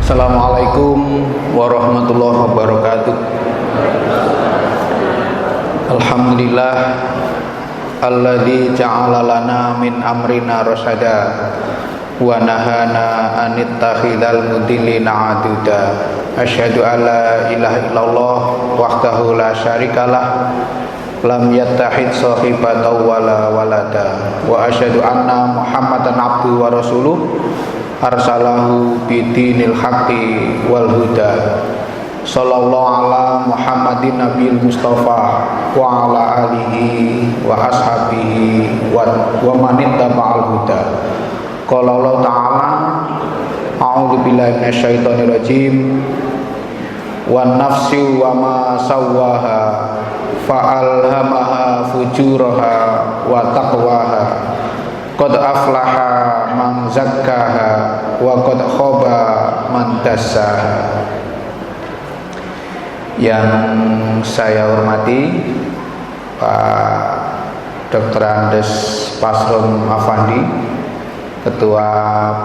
Assalamualaikum warahmatullahi wabarakatuh. Alhamdulillah alladzi ja'ala lana min amrina rasyada wa nahana anittakhidal mudillina aduda. Asyhadu alla ilaha illallah wahdahu la syarikalah lam yattahid sahibatan wala walada wa asyhadu anna muhammadan abduhu wa rasuluh arsalahu bidinil haqqi wal huda. Sallallahu ala Muhammadin nabiyil mustafa wa ala alihi wa ashabihi wa man ittaba'al huda. Qala Allah ta'ala a'udzu billahi minasyaitonir rajim wan nafsi wa ma sawwaha fa'alhamaha fujuraha wa taqwaha qad aflaha man zakkaha wa qad khaba man dassaha. Yang saya hormati Pak Dr. Andes Pasrum Afandi, Ketua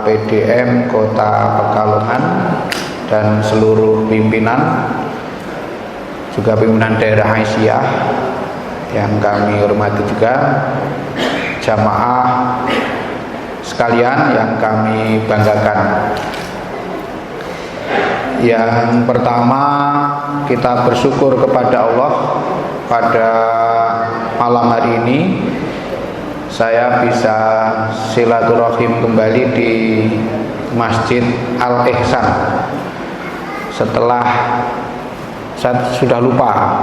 PDM Kota Pekalongan, dan seluruh pimpinan, juga pimpinan daerah Aisyah yang kami hormati, juga jamaah sekalian yang kami banggakan. Yang pertama, kita bersyukur kepada Allah pada malam hari ini saya bisa silaturahim kembali di Masjid Al-Ihsan setelah saya sudah lupa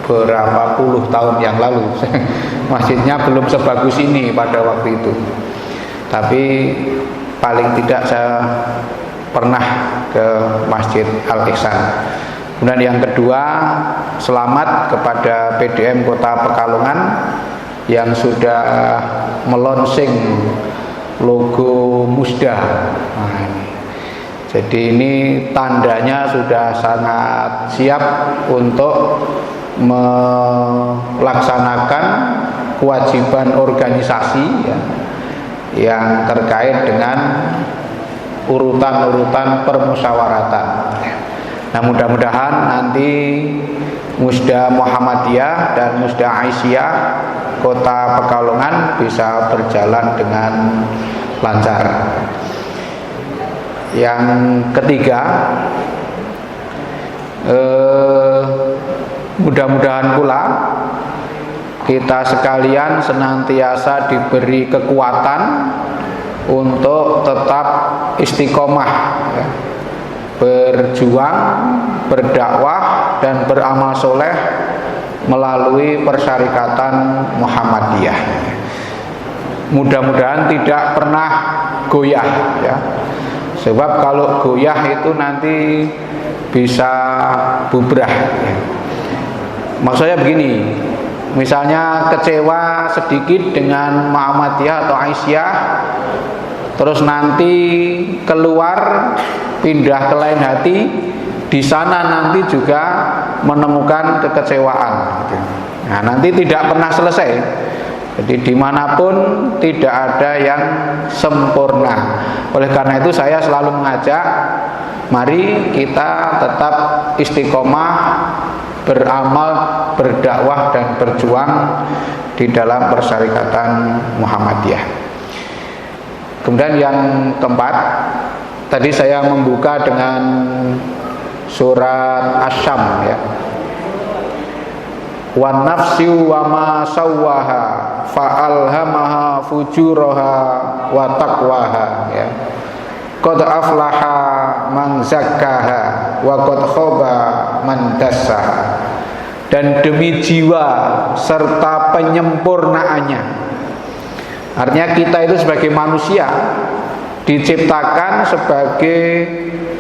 berapa puluh tahun yang lalu. Masjidnya belum sebagus ini pada waktu itu, tapi paling tidak saya pernah ke Masjid Al-Ihsan. Kemudian yang kedua, selamat kepada PDM Kota Pekalongan yang sudah melonsing logo Musda. Nah, jadi ini tandanya sudah sangat siap untuk melaksanakan kewajiban organisasi ya, yang terkait dengan urutan-urutan permusyawaratan. Nah, mudah-mudahan nanti Musda Muhammadiyah dan Musda Aisyah Kota Pekalongan bisa berjalan dengan lancar. Yang ketiga, mudah-mudahan pula kita sekalian senantiasa diberi kekuatan untuk tetap istiqomah ya, berjuang, berdakwah dan beramal soleh melalui persyarikatan Muhammadiyah. Mudah-mudahan tidak pernah goyah ya. Sebab kalau goyah itu nanti bisa bubrah ya. Maksudnya begini, misalnya kecewa sedikit dengan Muhammadiyah atau Aisyah, terus nanti keluar pindah ke lain hati, di sana nanti juga menemukan kekecewaan. Nah, nanti tidak pernah selesai. Jadi dimanapun tidak ada yang sempurna. Oleh karena itu saya selalu mengajak, mari kita tetap istiqomah beramal, berdakwah dan berjuang di dalam persyarikatan Muhammadiyah. Kemudian yang keempat, tadi saya membuka dengan surat Asy-Syams ya. Wan nafsi wa ma sawwaha fa'alhamaha fujuraha wa taqwaha ya. Qad aflaha man zakkaha wa qad khaba man dassaha. Dan demi jiwa serta penyempurnaannya. Artinya kita itu sebagai manusia diciptakan sebagai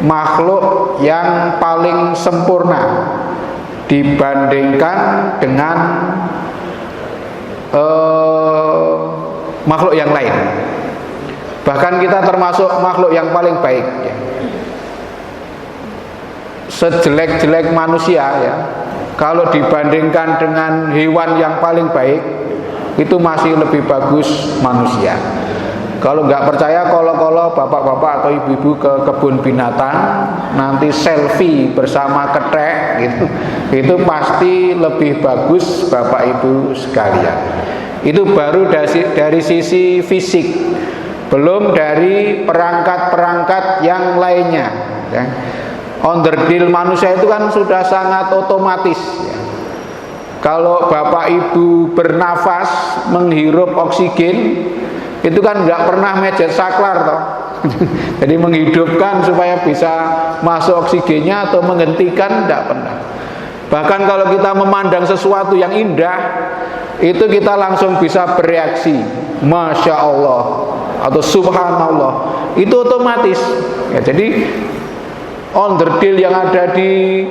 makhluk yang paling sempurna dibandingkan dengan makhluk yang lain. Bahkan kita termasuk makhluk yang paling baik ya. Sejelek-jelek manusia ya, kalau dibandingkan dengan hewan yang paling baik, itu masih lebih bagus manusia. Kalau nggak percaya, kalau bapak-bapak atau ibu-ibu ke kebun binatang, nanti selfie bersama ketek gitu, itu pasti lebih bagus bapak ibu sekalian. Itu baru dari sisi fisik, belum dari perangkat-perangkat yang lainnya ya. Onderdil manusia itu kan sudah sangat otomatis ya. Kalau bapak ibu bernafas, menghirup oksigen, itu kan nggak pernah mejet saklar toh. Jadi menghidupkan supaya bisa masuk oksigennya atau menghentikan, nggak pernah. Bahkan kalau kita memandang sesuatu yang indah, itu kita langsung bisa bereaksi Masya Allah atau Subhanallah, itu otomatis ya. Jadi onderdil yang ada di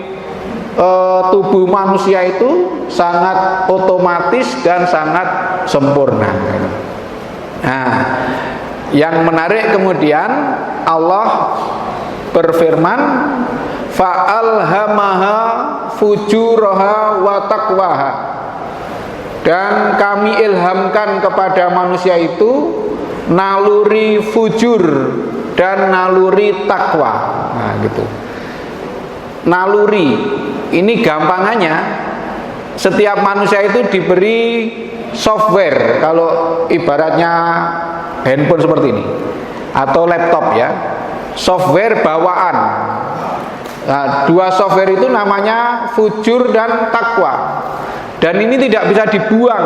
tubuh manusia itu sangat otomatis dan sangat sempurna. Nah, yang menarik kemudian Allah berfirman, fa'alhamaha fujuraha wa taqwaha, dan kami ilhamkan kepada manusia itu naluri fujur dan naluri takwa. Nah, gitu. Naluri ini gampangannya, setiap manusia itu diberi software, kalau ibaratnya handphone seperti ini atau laptop ya, software bawaan. Nah, dua software itu namanya fujur dan takwa. Dan ini tidak bisa dibuang,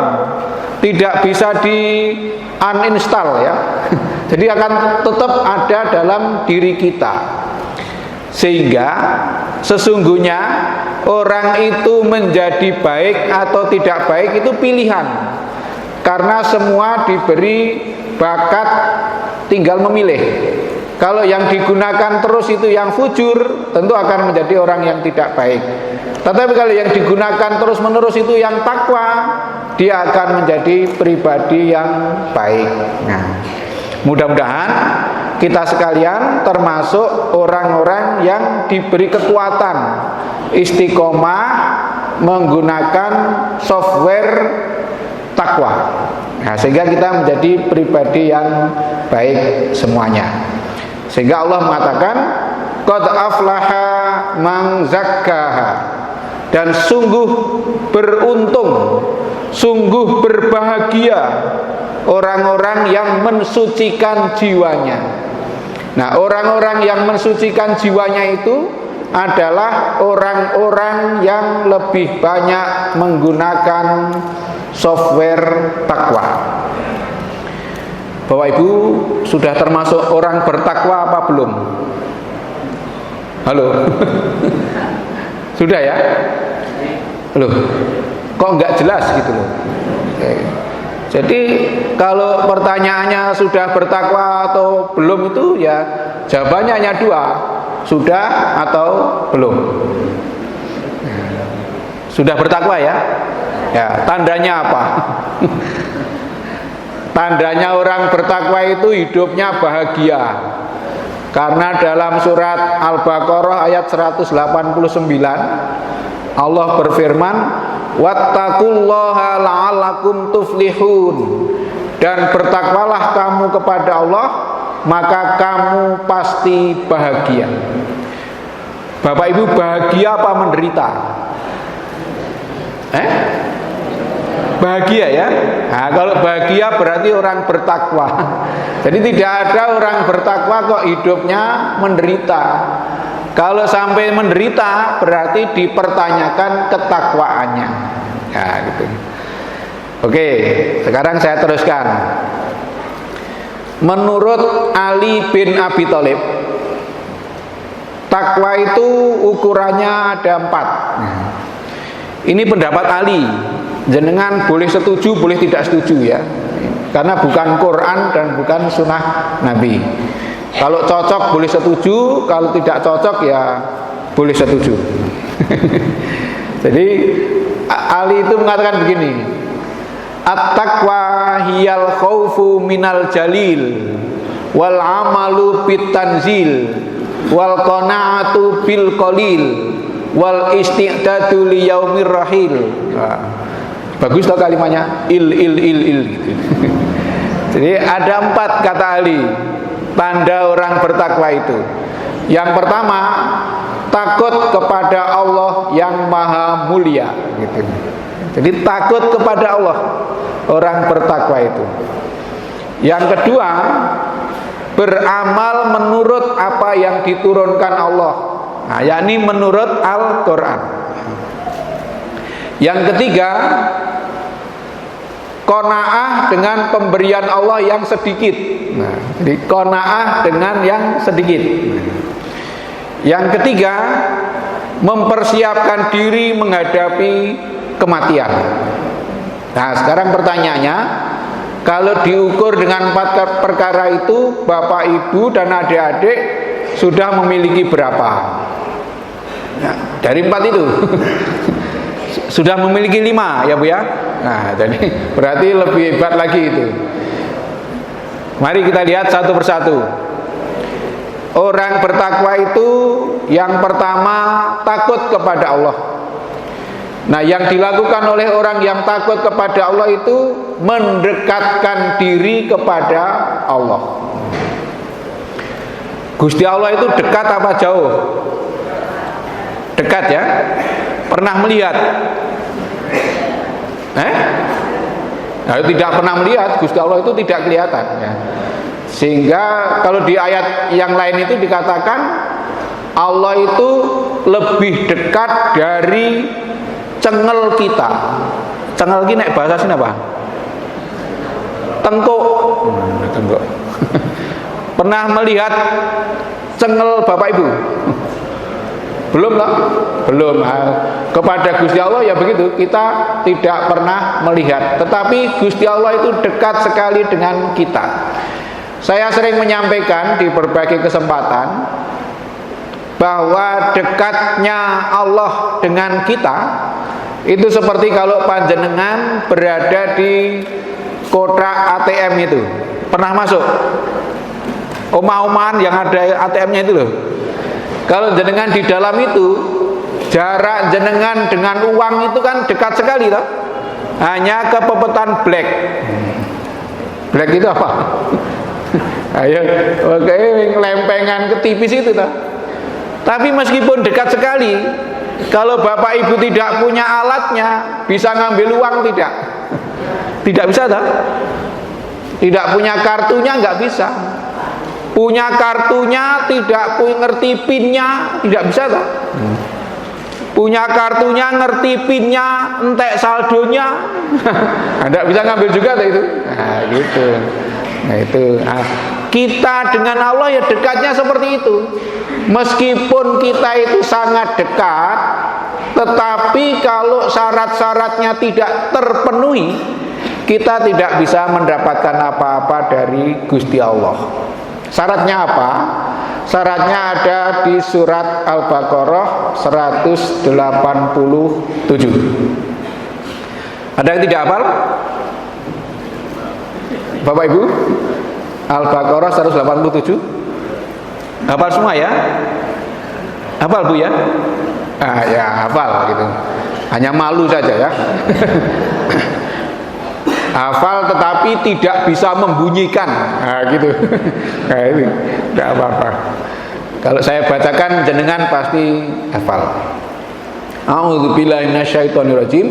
tidak bisa di uninstall ya. Jadi akan tetap ada dalam diri kita. Sehingga sesungguhnya orang itu menjadi baik atau tidak baik itu pilihan. Karena semua diberi bakat, tinggal memilih. Kalau yang digunakan terus itu yang fujur, tentu akan menjadi orang yang tidak baik. Tetapi kalau yang digunakan terus menerus itu yang takwa, dia akan menjadi pribadi yang baik. Nah, mudah-mudahan kita sekalian termasuk orang-orang yang diberi kekuatan istiqomah menggunakan software takwa. Nah, sehingga kita menjadi pribadi yang baik semuanya. Sehingga Allah mengatakan qad aflaha man zakkaha, dan sungguh beruntung, sungguh berbahagia orang-orang yang mensucikan jiwanya. Nah, orang-orang yang mensucikan jiwanya itu adalah orang-orang yang lebih banyak menggunakan software takwa. Bapak Ibu sudah termasuk orang bertakwa apa belum? Halo? Sudah ya? Loh, kok nggak jelas gitu loh. Jadi kalau pertanyaannya sudah bertakwa atau belum itu ya jawabannya hanya dua, sudah atau belum. Sudah bertakwa ya? Ya, tandanya apa? Tandanya orang bertakwa itu hidupnya bahagia. Karena dalam surat Al-Baqarah ayat 189 Allah berfirman, wattaqullaha la'allakum tuflihun, dan bertakwalah kamu kepada Allah, maka kamu pasti bahagia. Bapak Ibu bahagia apa menderita? Bahagia ya. Nah, kalau bahagia berarti orang bertakwa. Jadi tidak ada orang bertakwa kok hidupnya menderita. Kalau sampai menderita berarti dipertanyakan ketakwaannya. Ya, gitu. Oke, sekarang saya teruskan. Menurut Ali bin Abi Thalib, takwa itu ukurannya ada 4. Ini pendapat Ali. Jenengan boleh setuju, boleh tidak setuju ya. Karena bukan Quran dan bukan sunnah Nabi. Kalau cocok boleh setuju, kalau tidak cocok ya boleh setuju. Jadi Ali itu mengatakan begini, at-taqwa hiyal khaufu minal jalil wal amalu bit tanzil wal qanaatu bil qalil wal isti'dadu li yaumir rahil. Bagus toh kalimatnya, il gitu. Jadi ada 4 kata ahli tanda orang bertakwa itu. Yang pertama, takut kepada Allah yang maha mulia gitu. Jadi takut kepada Allah orang bertakwa itu. Yang kedua, beramal menurut apa yang diturunkan Allah, nah, yakni menurut Al-Quran. Yang ketiga, qanaah dengan pemberian Allah yang sedikit. Nah, jadi qanaah dengan yang sedikit. Yang ketiga, mempersiapkan diri menghadapi kematian. Nah, sekarang pertanyaannya, kalau diukur dengan 4 perkara itu, Bapak, Ibu, dan adik-adik sudah memiliki berapa? Nah, dari 4 itu sudah memiliki 5 ya Bu ya. Nah, jadi berarti lebih hebat lagi itu. Mari kita lihat satu persatu. Orang bertakwa itu yang pertama takut kepada Allah. Nah, yang dilakukan oleh orang yang takut kepada Allah itu mendekatkan diri kepada Allah. Gusti Allah itu dekat apa jauh? Dekat ya. Pernah melihat? Nah, tidak pernah melihat. Gusti Allah itu tidak kelihatan ya. Sehingga kalau di ayat yang lain itu dikatakan Allah itu lebih dekat dari cengel kita. Cengel ini nek bahasa sini apa? Tengkuk. Tengkuk. Pernah melihat cengel Bapak Ibu? Belum lah. Belum. Kepada Gusti Allah ya begitu, kita tidak pernah melihat. Tetapi Gusti Allah itu dekat sekali dengan kita. Saya sering menyampaikan di berbagai kesempatan bahwa dekatnya Allah dengan kita itu seperti kalau panjenengan berada di kotak ATM itu. Pernah masuk omah-omahan yang ada ATM-nya itu loh. Kalau jenengan di dalam itu, jarak jenengan dengan uang itu kan dekat sekali toh. Hanya kepepetan black. Black itu apa? Ayo, oke, lempengan ke tipis itu toh. Tapi meskipun dekat sekali, kalau Bapak Ibu tidak punya alatnya, bisa ngambil uang tidak? Tidak bisa toh? Tidak punya kartunya nggak bisa. Punya kartunya tidak ngerti pinnya, tidak bisa toh? Punya kartunya ngerti pinnya, entek saldonya, tidak bisa ngambil juga toh itu. Nah, gitu. Nah, itu. Nah, kita dengan Allah ya dekatnya seperti itu. Meskipun kita itu sangat dekat, tetapi kalau syarat-syaratnya tidak terpenuhi, kita tidak bisa mendapatkan apa-apa dari Gusti Allah. Syaratnya apa? Syaratnya ada di surat Al-Baqarah 187. Ada yang tidak hafal? Bapak Ibu? Al-Baqarah 187. Hafal semua ya? Hafal Bu ya? Ah ya, hafal gitu. Hanya malu saja ya. Hafal tetapi tidak bisa membunyikan, nah, gitu. Nah, ini tidak apa-apa. Kalau saya bacakan jenengan pasti hafal. A'udzubillahi minasyaitonirrajim.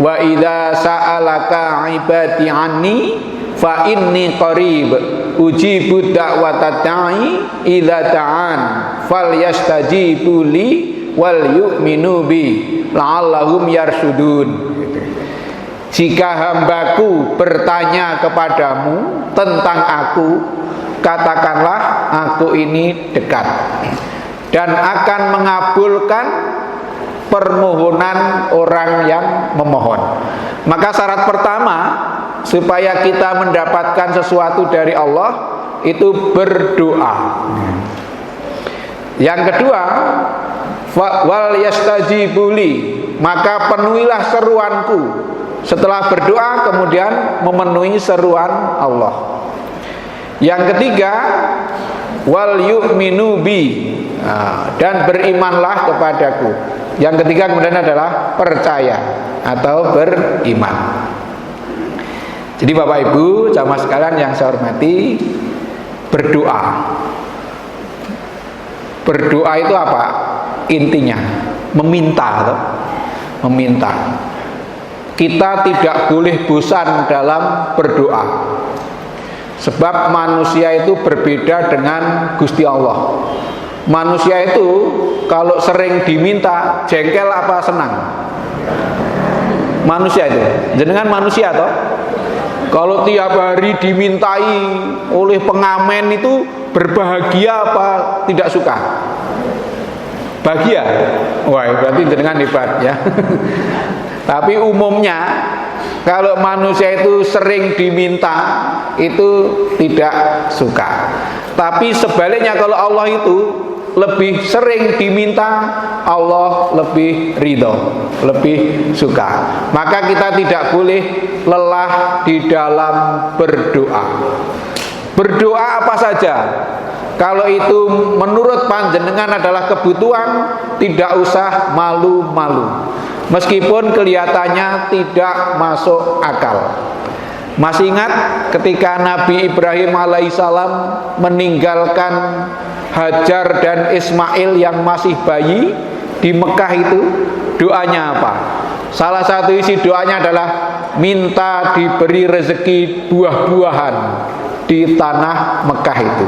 Wa idza sa'alaka 'ibadi 'anni fa inni qarib ujibu da'watad da'i idza ta'an falyastajibu li wal yu'minu bi la'allahum yarshudun. Jika hambaku bertanya kepadamu tentang aku, katakanlah aku ini dekat dan akan mengabulkan permohonan orang yang memohon. Maka syarat pertama supaya kita mendapatkan sesuatu dari Allah itu berdoa. Yang kedua, wal yastajibuli, maka penuhilah seruanku. Setelah berdoa kemudian memenuhi seruan Allah. Yang ketiga, wal yu'minu bi, dan berimanlah kepadaku. Yang ketiga kemudian adalah percaya atau beriman. Jadi Bapak Ibu, jamaah sekalian yang saya hormati, berdoa. Berdoa itu apa? Intinya meminta, toh? Meminta. Kita tidak boleh bosan dalam berdoa. Sebab manusia itu berbeda dengan Gusti Allah. Manusia itu kalau sering diminta, jengkel apa senang? Manusia itu, jenengan manusia toh? Kalau tiap hari dimintai oleh pengamen itu berbahagia apa tidak suka? Bahagia? Wah, berarti jenengan hebat ya. Tapi umumnya kalau manusia itu sering diminta itu tidak suka. Tapi sebaliknya kalau Allah itu lebih sering diminta, Allah lebih ridho, lebih suka. Maka kita tidak boleh lelah di dalam berdoa. Berdoa apa saja, kalau itu menurut panjenengan adalah kebutuhan, tidak usah malu-malu, meskipun kelihatannya tidak masuk akal. Masih ingat ketika Nabi Ibrahim alaihissalam meninggalkan Hajar dan Ismail yang masih bayi di Mekah itu, doanya apa? Salah satu isi doanya adalah minta diberi rezeki buah-buahan di tanah Mekah itu.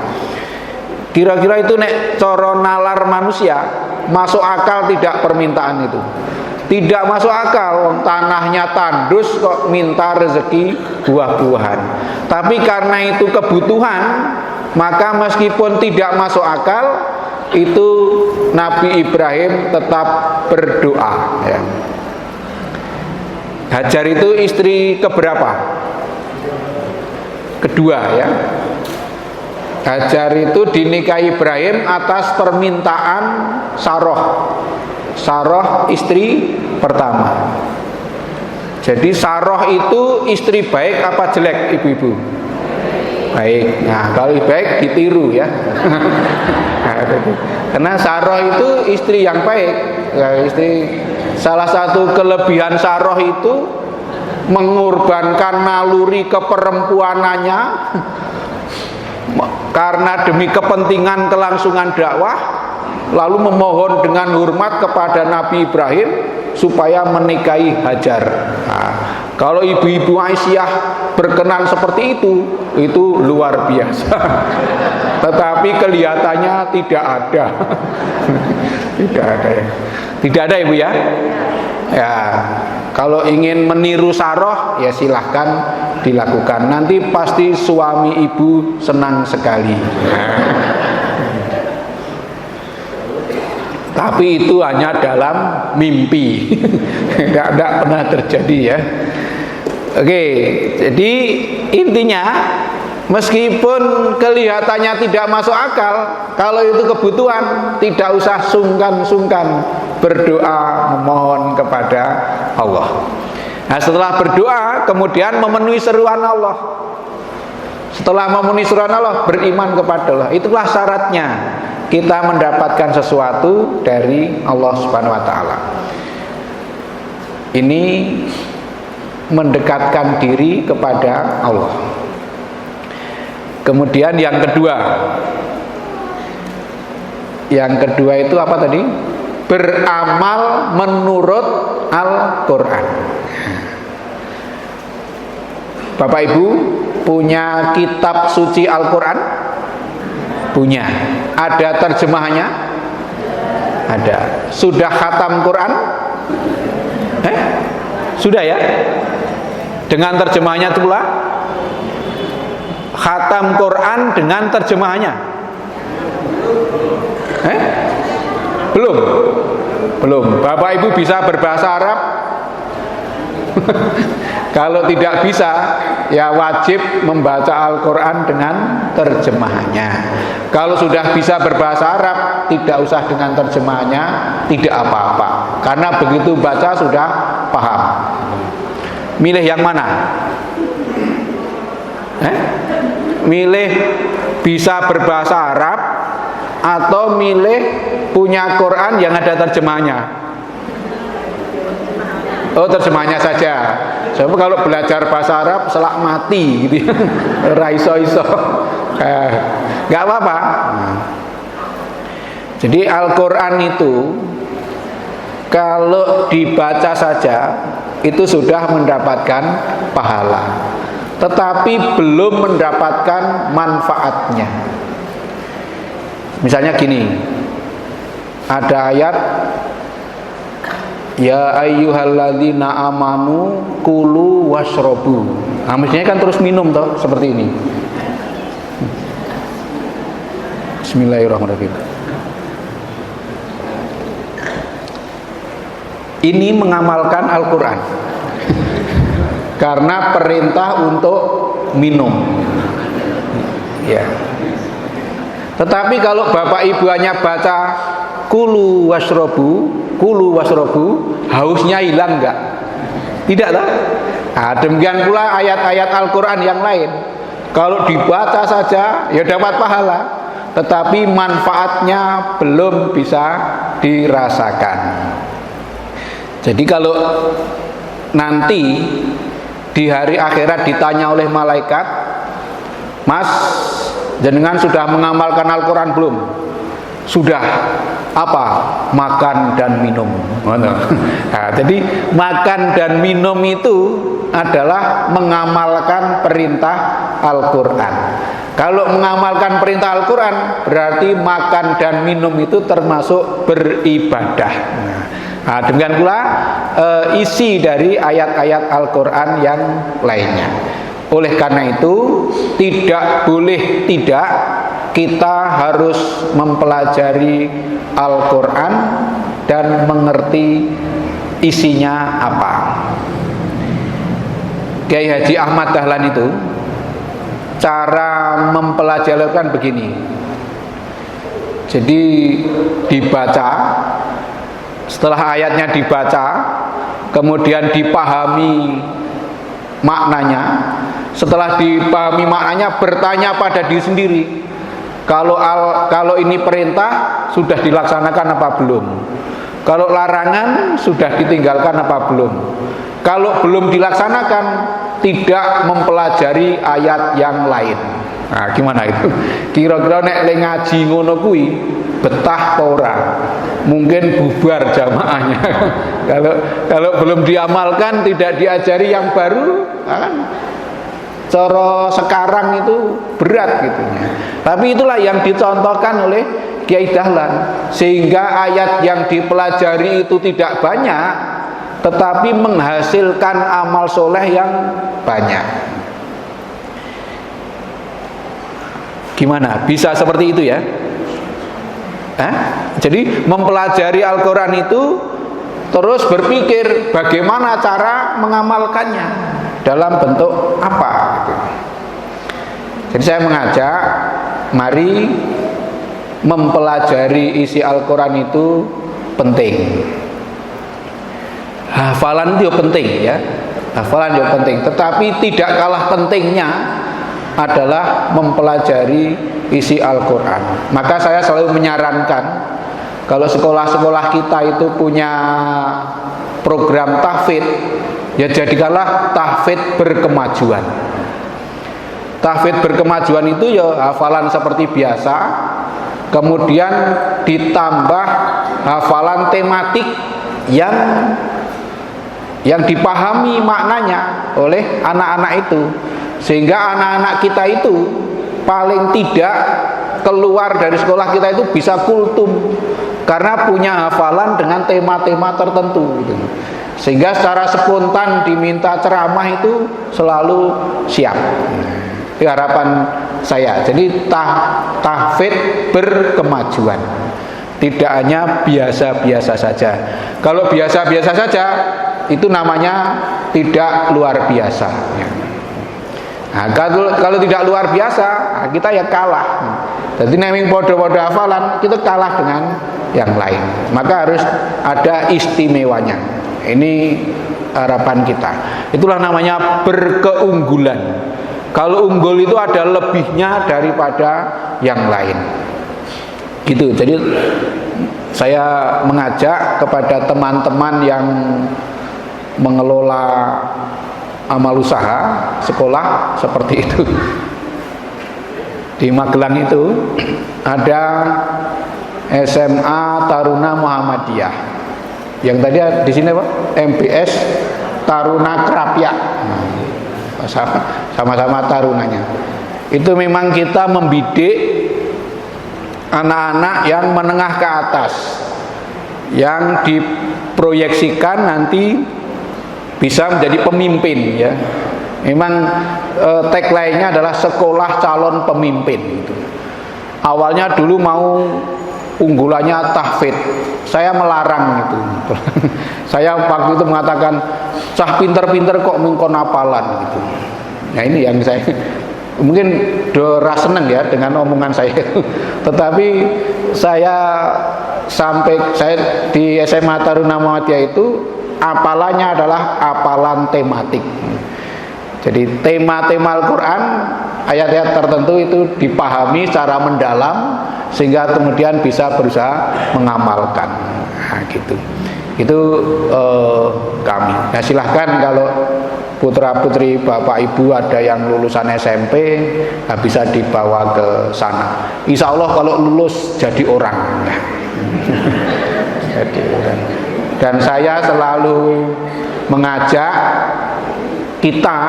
Kira-kira itu nek coro nalar manusia masuk akal tidak permintaan itu? Tidak masuk akal, tanahnya tandus kok minta rezeki buah-buahan. Tapi karena itu kebutuhan, maka meskipun tidak masuk akal, itu Nabi Ibrahim tetap berdoa ya. Hajar itu istri keberapa? Kedua ya. Hajar itu dinikahi Ibrahim atas permintaan Saroh. Saroh istri pertama. Jadi Saroh itu istri baik apa jelek ibu-ibu? Baik. Nah, kalau baik ditiru ya. Karena Saroh itu istri yang baik. Ya, salah satu kelebihan Saroh itu mengorbankan naluri keperempuanannya karena demi kepentingan kelangsungan dakwah, lalu memohon dengan hormat kepada Nabi Ibrahim supaya menikahi Hajar. Nah, kalau ibu-ibu Aisyah berkenan seperti itu luar biasa. Tetapi kelihatannya tidak ada. Tidak ada ya. Tidak ada ibu ya. Ya, kalau ingin meniru Saroh ya silahkan dilakukan. Nanti pasti suami ibu senang sekali. Tapi itu hanya dalam mimpi. Tidak pernah terjadi ya. Oke, jadi intinya meskipun kelihatannya tidak masuk akal, kalau itu kebutuhan tidak usah sungkan-sungkan berdoa memohon kepada Allah. Nah, setelah berdoa kemudian memenuhi seruan Allah. Setelah memenuhi seruan Allah, beriman kepada Allah. Itulah syaratnya kita mendapatkan sesuatu dari Allah Subhanahu wa taala. Ini mendekatkan diri kepada Allah. Kemudian yang kedua itu apa tadi? Beramal menurut Al-Quran. Bapak Ibu punya kitab suci Al-Quran? Punya. Ada terjemahannya? Ada. Sudah khatam Quran? Sudah ya? Dengan terjemahannya pula? Khatam Quran dengan terjemahannya? Belum. Bapak Ibu bisa berbahasa Arab? Kalau tidak bisa, ya wajib membaca Al-Quran dengan terjemahannya. Kalau sudah bisa berbahasa Arab, tidak usah dengan terjemahannya, tidak apa-apa. Karena begitu baca sudah paham. Milih yang mana? Milih bisa berbahasa Arab atau milih punya Quran yang ada terjemahannya? Oh, terjemahnya saja. Coba kalau belajar bahasa Arab selak mati gitu ya. Raiso-iso. Nggak apa-apa. Jadi Al-Quran itu kalau dibaca saja itu sudah mendapatkan pahala, tetapi belum mendapatkan manfaatnya. Misalnya gini, ada ayat ya ayyuhalladzina amanu kulu washrobu. Nah, mestinya kan terus minum toh, seperti ini. Bismillahirrahmanirrahim. Ini mengamalkan Al-Quran karena perintah untuk minum ya. Tetapi kalau bapak ibu hanya baca kulu wasrobu, hausnya hilang enggak? Tidak tak? Nah, demikian pula ayat-ayat Al-Quran yang lain, kalau dibaca saja ya dapat pahala, tetapi manfaatnya belum bisa dirasakan. Jadi kalau nanti di hari akhirat ditanya oleh malaikat, Mas, jenengan sudah mengamalkan Al-Quran belum? Sudah. Apa? Makan dan minum. Nah, jadi makan dan minum itu adalah mengamalkan perintah Al-Quran. Kalau mengamalkan perintah Al-Quran berarti makan dan minum itu termasuk beribadah. Nah, demikian pula isi dari ayat-ayat Al-Quran yang lainnya. Oleh karena itu tidak boleh tidak kita harus mempelajari Al-Quran dan mengerti isinya apa. Kiai Haji Ahmad Dahlan itu cara mempelajari Al-Quran begini. Jadi dibaca, setelah ayatnya dibaca, kemudian dipahami maknanya. Setelah dipahami maknanya, bertanya pada diri sendiri, kalau ini perintah sudah dilaksanakan apa belum? Kalau larangan sudah ditinggalkan apa belum? Kalau belum dilaksanakan, tidak mempelajari ayat yang lain. Nah, gimana itu? Kira-kira nek le ngaji ngono kuwi betah apa ora? Mungkin bubar jamaahnya. kalau belum diamalkan, tidak diajari yang baru, kan cara sekarang itu berat gitu. Tapi itulah yang dicontohkan oleh Kiai Dahlan, sehingga ayat yang dipelajari itu tidak banyak, tetapi menghasilkan amal soleh yang banyak. Gimana? Bisa seperti itu ya? Jadi mempelajari Al-Quran itu terus berpikir bagaimana cara mengamalkannya, dalam bentuk apa gitu. Jadi saya mengajak, mari mempelajari isi Al-Quran itu penting. Hafalan itu penting ya, hafalan itu penting. Tetapi tidak kalah pentingnya adalah mempelajari isi Al-Quran. Maka saya selalu menyarankan, kalau sekolah-sekolah kita itu punya program tahfidz, ya jadikanlah tahfidz berkemajuan. Tahfidz berkemajuan itu ya hafalan seperti biasa, kemudian ditambah hafalan tematik yang dipahami maknanya oleh anak-anak itu, sehingga anak-anak kita itu paling tidak keluar dari sekolah kita itu bisa kultum, karena punya hafalan dengan tema-tema tertentu gitu. Sehingga secara spontan diminta ceramah itu selalu siap. Itu harapan saya. Jadi tahfidz berkemajuan, tidak hanya biasa-biasa saja. Kalau biasa-biasa saja itu namanya tidak luar biasa. Nah, kalau tidak luar biasa, kita ya kalah. Jadi naming podo-podo hafalan, kita kalah dengan yang lain. Maka harus ada istimewanya. Ini harapan kita. Itulah namanya berkeunggulan. Kalau unggul itu ada lebihnya daripada yang lain. Gitu. Jadi saya mengajak kepada teman-teman yang mengelola amal usaha sekolah seperti itu. Di Magelang itu ada SMA Taruna Muhammadiyah. Yang tadi di sini Pak, MBS Taruna Kerapia. Sama-sama tarunanya. Itu memang kita membidik anak-anak yang menengah ke atas, yang diproyeksikan nanti bisa menjadi pemimpin ya. Memang tagline-nya adalah sekolah calon pemimpin gitu. Awalnya dulu mau unggulannya tahfidz, saya melarang itu. Saya waktu itu mengatakan cah pinter-pinter kok mengkon hafalan gitu. Nah ini yang saya mungkin dora seneng ya dengan omongan saya itu. Tetapi saya di SMA Taruna Muhammadiyah itu hafalannya adalah hafalan tematik. Jadi tema-tema Al-Quran, ayat-ayat tertentu itu dipahami secara mendalam sehingga kemudian bisa berusaha mengamalkan. Nah, gitu. Itu kami. Nah, silahkan kalau putra-putri Bapak Ibu ada yang lulusan SMP, nah bisa dibawa ke sana. Insya Allah kalau lulus jadi orang. Nah. Jadi orang. Dan saya selalu mengajak kita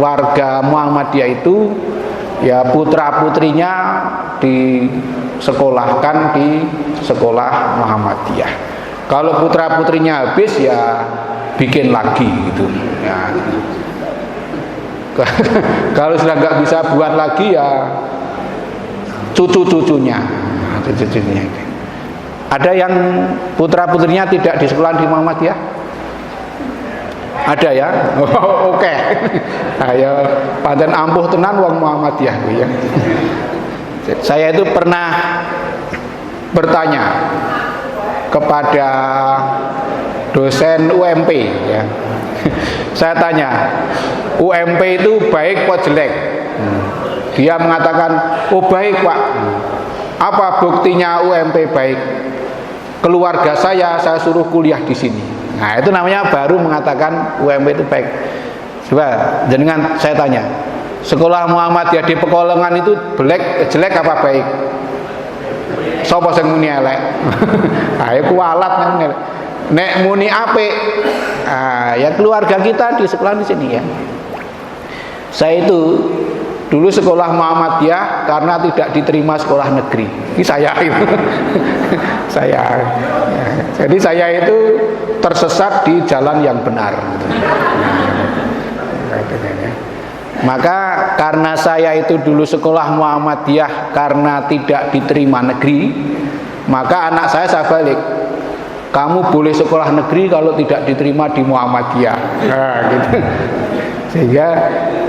warga Muhammadiyah itu ya putra-putrinya disekolahkan di sekolah Muhammadiyah. Kalau putra-putrinya habis ya bikin lagi gitu ya. Kalau sudah nggak bisa buat lagi ya cucu-cucunya. Ada yang putra-putrinya tidak di sekolah di Muhammadiyah? Ada ya? Oh, oke. Ayo pancen ampuh tenan wong Muhammadiyah ya. Saya itu pernah bertanya kepada dosen UMP ya. Saya tanya, UMP itu baik atau jelek? Dia mengatakan, oh baik Pak. Apa buktinya UMP baik? Keluarga saya suruh kuliah di sini. Nah itu namanya baru mengatakan UMP itu baik. Coba jenengan saya tanya, sekolah Muhammadiyah di Pekalongan itu jelek apa baik? Sapa sing muni elek? Ayo kualat nang nek muni apik. Ya keluarga kita di sekolah di sini ya. Saya itu dulu sekolah Muhammadiyah karena tidak diterima sekolah negeri. Ini saya itu. Saya. Jadi saya itu tersesat di jalan yang benar. Maka karena saya itu dulu sekolah Muhammadiyah karena tidak diterima negeri, maka anak saya balik. Kamu boleh sekolah negeri kalau tidak diterima di Muhammadiyah. Nah, gitu. Sehingga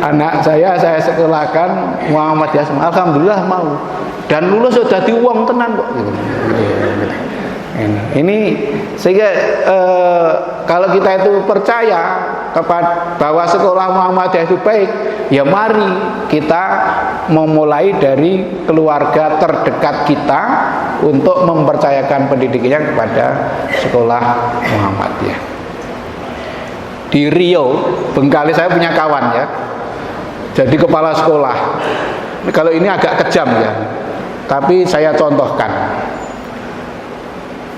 anak saya sekolahkan Muhammadiyah. Alhamdulillah mau. Dan lulus sudah di uang tenan kok. Ini sehingga kalau kita itu percaya bahwa sekolah Muhammadiyah itu baik, ya mari kita memulai dari keluarga terdekat kita untuk mempercayakan pendidikannya kepada sekolah Muhammadiyah. Di Riau, Bengkalis, saya punya kawan ya, jadi kepala sekolah. Kalau ini agak kejam ya, tapi saya contohkan.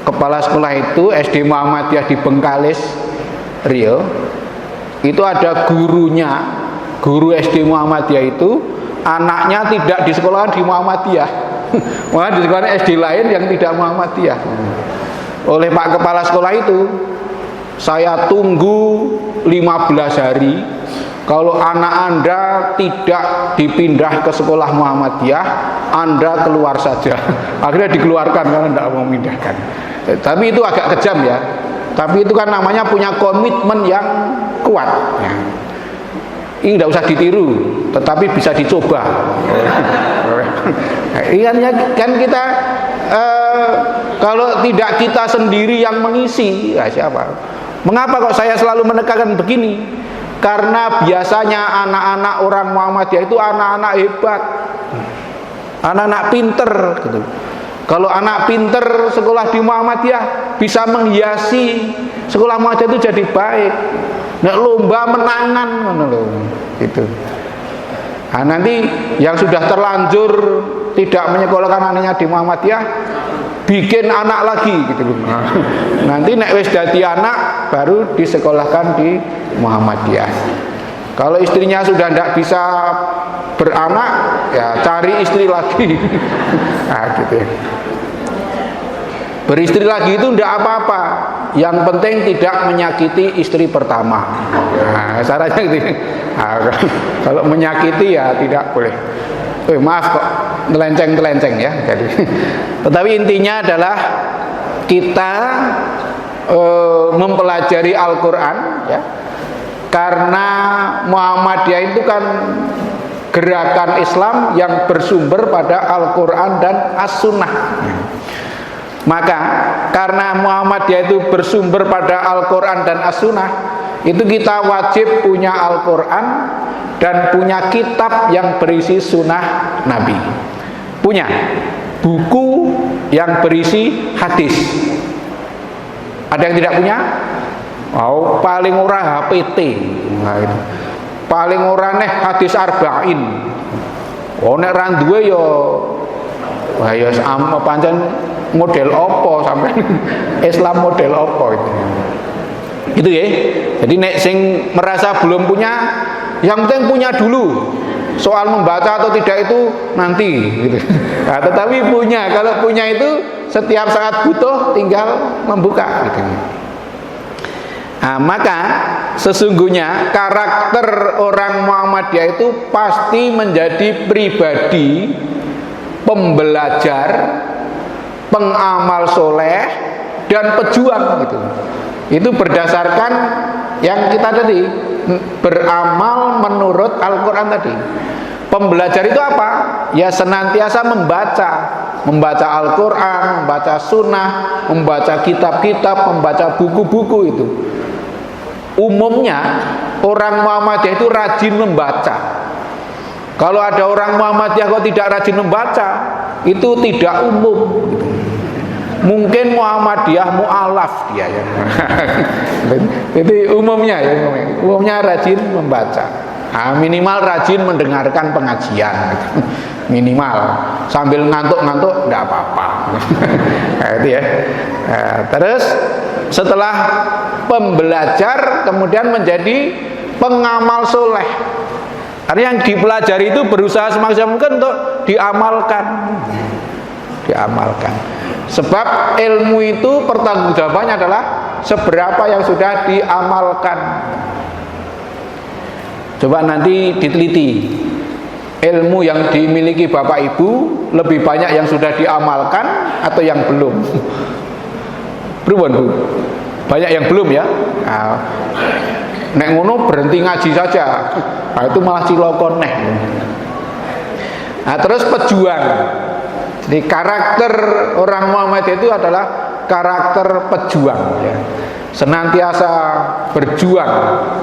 Kepala sekolah itu SD Muhammadiyah di Bengkalis, Riau. Itu ada gurunya, guru SD Muhammadiyah itu anaknya tidak di sekolah di Muhammadiyah, malah di sekolah SD lain yang tidak Muhammadiyah. Oleh Pak Kepala sekolah itu, saya tunggu 15 hari. Kalau anak Anda tidak dipindah ke sekolah Muhammadiyah, Anda keluar saja. Akhirnya dikeluarkan karena tidak mau memindahkan. Tapi itu agak kejam ya. Tapi itu kan namanya punya komitmen yang kuat ya. Ini tidak usah ditiru, tetapi bisa dicoba. Kan kita kalau tidak kita sendiri yang mengisi, ya siapa? Mengapa kok saya selalu menekankan begini? Karena biasanya anak-anak orang Muhammadiyah itu anak-anak hebat, anak-anak pinter gitu. Kalau anak pinter sekolah di Muhammadiyah bisa menghiasi sekolah Muhammadiyah itu jadi baik. Nek lomba menangan gitu. Nah, nanti yang sudah terlanjur tidak menyekolahkan anaknya di Muhammadiyah bikin anak lagi gitu. Nanti nek wis dadi anak baru disekolahkan di Muhammadiyah. Kalau istrinya sudah tidak bisa beranak, ya cari istri lagi. Nah, gitu ya. Beristri lagi itu tidak apa-apa. Yang penting tidak menyakiti istri pertama. Nah, syaratnya gitu. Nah, kalau menyakiti ya tidak boleh. Maaf kok, telenceng-telenceng ya. Jadi, tetapi intinya adalah kita mempelajari Al-Quran ya. Karena Muhammadiyah itu kan gerakan Islam yang bersumber pada Al-Quran dan As-Sunnah. Maka karena Muhammadiyah itu bersumber pada Al-Quran dan As-Sunnah, itu kita wajib punya Al-Quran dan punya kitab yang berisi sunnah Nabi. Punya buku yang berisi hadis. Ada yang tidak punya? Oh, paling ora HPT. Nah, itu. Paling ora neh hadis arba'in. Oh, nek ra duwe ya wah ya pancen model opo sampai Islam model opo itu. Gitu ya. Jadi nek sing merasa belum punya, yang penting punya dulu. Soal membaca atau tidak itu nanti gitu. Nah, tetapi punya, kalau punya itu setiap saat butuh tinggal membuka gitu. Nah, maka sesungguhnya karakter orang Muhammadiyah itu pasti menjadi pribadi pembelajar, pengamal soleh, dan pejuang gitu. Itu berdasarkan yang kita tadi beramal menurut Al-Quran tadi. Pembelajar itu apa? Ya senantiasa membaca Al-Quran, membaca sunnah, membaca kitab-kitab, membaca buku-buku itu. Umumnya orang Muhammadiyah itu rajin membaca. Kalau ada orang Muhammadiyah kok tidak rajin membaca, itu tidak umum. Mungkin Muhammadiyah mu'alaf dia ya. Jadi umumnya ya, umumnya rajin membaca. Nah, minimal rajin mendengarkan pengajian. Minimal sambil ngantuk-ngantuk tidak apa-apa. Nah, itu ya. Nah, terus setelah pembelajar kemudian menjadi pengamal soleh. Karena yang dipelajari itu berusaha semaksimal mungkin untuk diamalkan. Sebab ilmu itu pertanggungjawabannya adalah seberapa yang sudah diamalkan. Coba nanti diteliti. Ilmu yang dimiliki Bapak Ibu lebih banyak yang sudah diamalkan atau yang belum? Berubah Bu? Banyak yang belum ya. Nah, nek ngono berhenti ngaji saja. Nah, itu malah cilokon neh. Nah, terus pejuang. Jadi karakter orang Muhammadiyah itu adalah karakter pejuang ya. Senantiasa berjuang,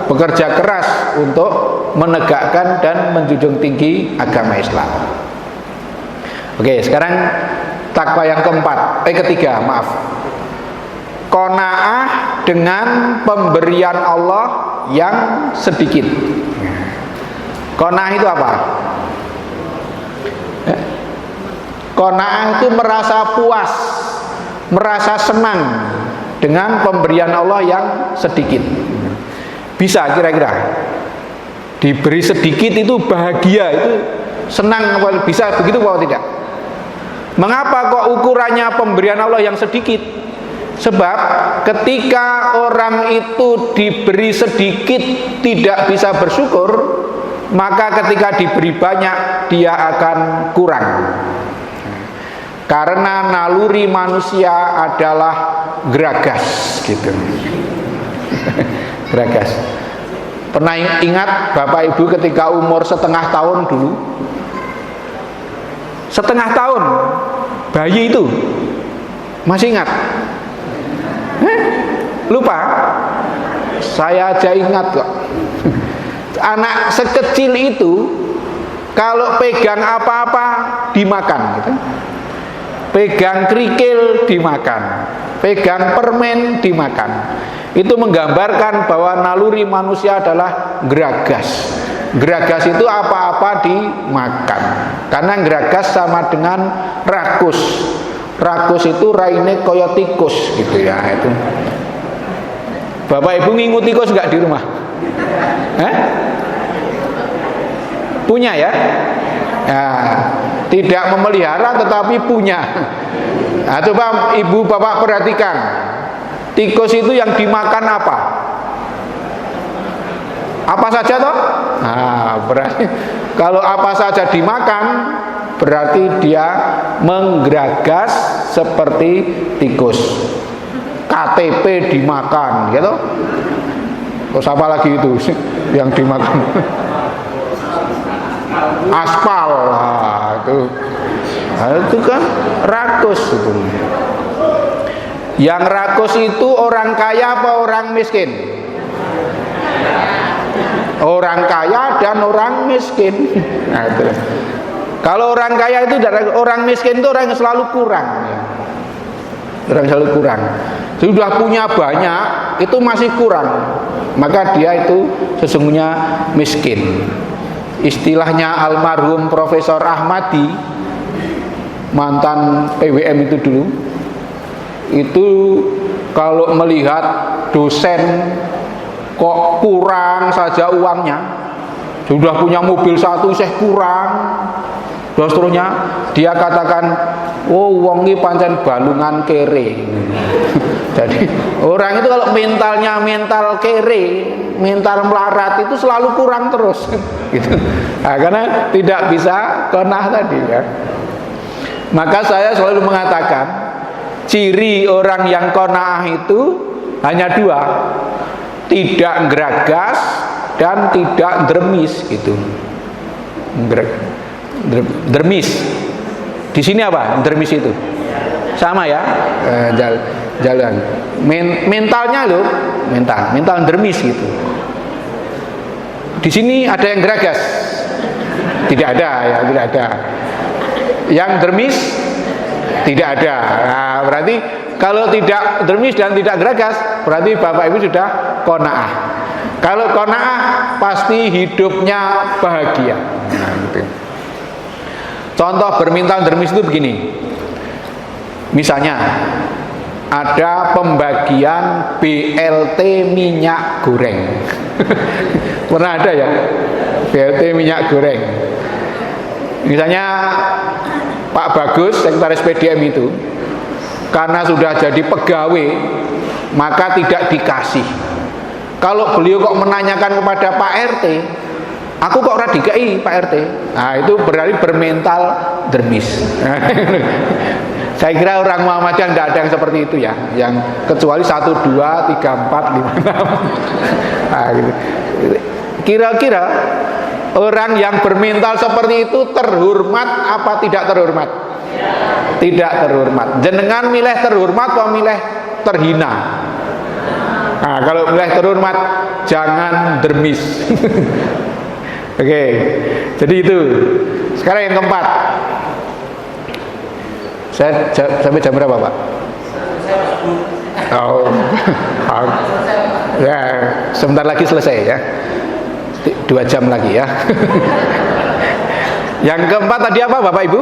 bekerja keras untuk menegakkan dan menjunjung tinggi agama Islam. Oke, sekarang takwa yang ketiga, maaf. Qanaah dengan pemberian Allah yang sedikit. Qanaah itu apa? Qanaah itu merasa puas, merasa senang dengan pemberian Allah yang sedikit. Bisa kira-kira diberi sedikit itu bahagia, itu senang, bisa begitu atau tidak? Mengapa kok ukurannya pemberian Allah yang sedikit? Sebab ketika orang itu diberi sedikit tidak bisa bersyukur, maka ketika diberi banyak dia akan kurang. Karena naluri manusia adalah geragas gitu. Geragas. Pernah ingat Bapak Ibu ketika umur setengah tahun dulu? Setengah tahun bayi itu masih ingat? Lupa? Saya aja ingat kok. Anak sekecil itu kalau pegang apa-apa dimakan gitu. pegang kerikil dimakan, pegang permen dimakan. Itu menggambarkan bahwa naluri manusia adalah geragas. Geragas itu apa-apa dimakan. Karena geragas sama dengan rakus. Rakus itu raine koyo tikus gitu ya itu. Bapak Ibu ngingu tikus enggak di rumah? Punya ya? Nah, tidak memelihara tetapi punya. Nah, coba Ibu Bapak perhatikan. Tikus itu yang dimakan apa? Apa saja toh? Nah, berarti kalau apa saja dimakan berarti dia menggragas seperti tikus. KTP dimakan, gitu. Terus apa lagi itu yang dimakan? Aspal, itu kan rakus itu. Yang rakus itu orang kaya apa orang miskin? Orang kaya dan orang miskin. Nah, itu. Kalau orang kaya itu orang miskin itu orang yang selalu kurang. Orang selalu kurang. Sudah punya banyak itu masih kurang. Maka dia itu sesungguhnya miskin. Istilahnya almarhum Profesor Ahmadi, mantan PWM itu dulu, itu kalau melihat dosen kok kurang saja uangnya, sudah punya mobil satu saya kurang, dan seterusnya, dia katakan, oh wongi pancen balungan kere. Jadi orang itu kalau mentalnya mental kere, mental melarat itu selalu kurang terus gitu. Nah, karena tidak bisa konah tadi ya. Maka saya selalu mengatakan ciri orang yang konah itu hanya dua, tidak geragas dan tidak dermis gitu. Dermis di sini apa dermis itu sama ya, jalan mentalnya loh, mental dermis gitu. Di sini ada yang geragas? Tidak ada ya, tidak ada. Yang dermis? Tidak ada. Nah, berarti kalau tidak dermis dan tidak geragas, berarti Bapak Ibu sudah qanaah. Kalau qanaah pasti hidupnya bahagia. Nah, gitu. Contoh bermental dermis itu begini. Misalnya ada pembagian BLT minyak goreng. Pernah ada ya BLT minyak goreng. Misalnya Pak Bagus, sekretaris PDM itu, karena sudah jadi pegawai, maka tidak dikasih. Kalau beliau kok menanyakan kepada Pak RT, aku kok ora dikai Pak RT, nah itu berarti bermental dermis. Saya kira orang Muhammadiyah tidak ada yang seperti itu ya, yang kecuali 1, 2, 3, 4, 5, 6. Nah, gitu. Kira-kira orang yang bermental seperti itu terhormat apa tidak terhormat? Tidak terhormat. Jenengan milih terhormat atau milih terhina? Nah, kalau milih terhormat jangan dermis. Oke, jadi itu. Sekarang yang keempat. Saya sampai jam berapa Pak? Oh, ya sebentar lagi selesai ya. 2 jam lagi ya. Yang keempat tadi apa Bapak Ibu?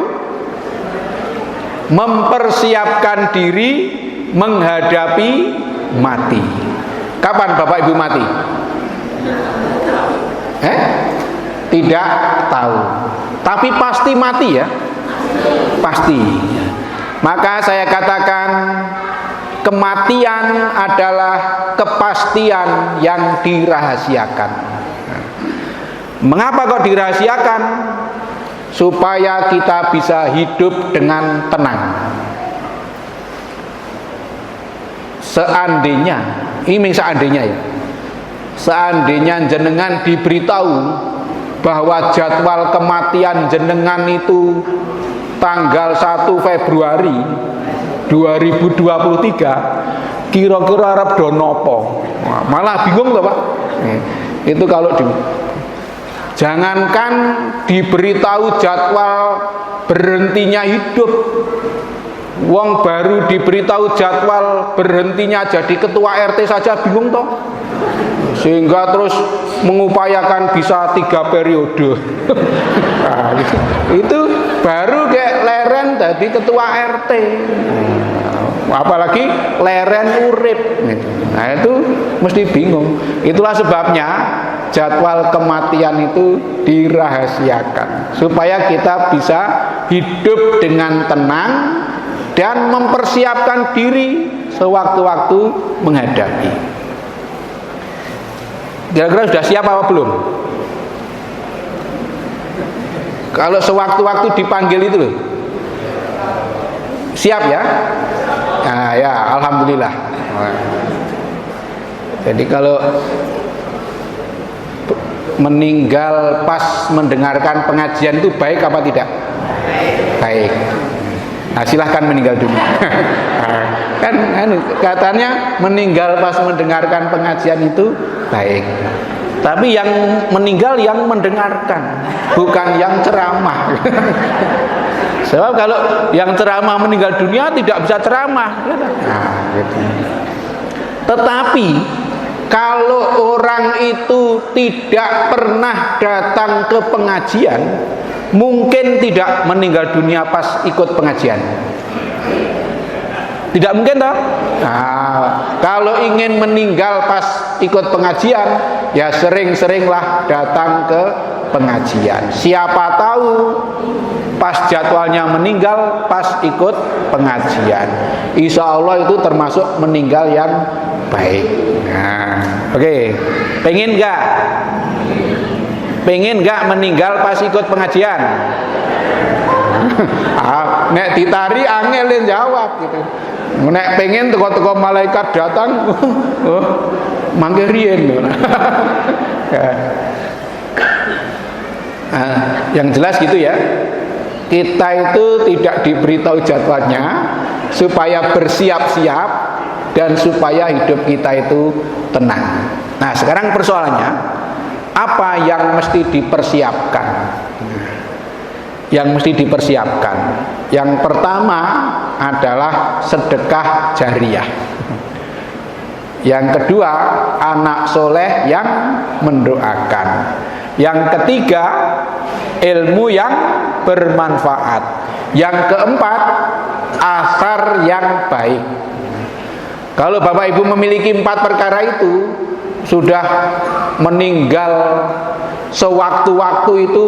Mempersiapkan diri menghadapi mati. Kapan Bapak Ibu mati? Tidak tahu. Tapi pasti mati ya. Pasti. Maka saya katakan kematian adalah kepastian yang dirahasiakan. Mengapa kok dirahasiakan? Supaya kita bisa hidup dengan tenang. Seandainya, ini seandainya ya, seandainya jenengan diberitahu bahwa jadwal kematian jenengan itu tanggal 1 Februari 2023, kira-kira arep do nopo? Malah bingung loh Pak. Itu kalau jangankan diberitahu jadwal berhentinya hidup, Wong baru diberitahu jadwal berhentinya jadi ketua RT saja bingung toh, sehingga terus mengupayakan bisa 3 periode. Nah, itu baru kayak leren jadi ketua RT, apalagi leren urip. Nah itu mesti bingung. Itulah sebabnya jadwal kematian itu dirahasiakan supaya kita bisa hidup dengan tenang dan mempersiapkan diri sewaktu-waktu menghadapi. Kira-kira sudah siap apa belum? Kalau sewaktu-waktu dipanggil itu loh, siap ya? Nah, ya, alhamdulillah. Jadi kalau meninggal pas mendengarkan pengajian itu baik apa tidak? Baik. Nah, silahkan meninggal dunia. kan katanya meninggal pas mendengarkan pengajian itu baik. Tapi yang meninggal yang mendengarkan, bukan yang ceramah. Sebab kalau yang ceramah meninggal dunia tidak bisa ceramah. Nah, gitu. Tetapi kalau orang itu tidak pernah datang ke pengajian, mungkin tidak meninggal dunia pas ikut pengajian. Tidak mungkin toh? Nah, kalau ingin meninggal pas ikut pengajian, ya sering-seringlah datang ke pengajian. Siapa tahu pas jadwalnya meninggal pas ikut pengajian. Insya Allah itu termasuk meninggal yang baik. Nah, oke. Pengen nggak? Pengen nggak meninggal pas ikut pengajian? Nek ditari angelin jawab gitu. Nek pengen teko-teko malaikat datang, oh, mangke riyen. Yang jelas gitu ya. Kita itu tidak diberitahu jadwalnya supaya bersiap-siap dan supaya hidup kita itu tenang. Nah, sekarang persoalannya apa yang mesti dipersiapkan? Yang mesti dipersiapkan, yang pertama adalah sedekah jariah. Yang kedua, anak soleh yang mendoakan. Yang ketiga, ilmu yang bermanfaat. Yang keempat, asar yang baik. Kalau Bapak Ibu memiliki 4 perkara itu, sudah meninggal sewaktu-waktu itu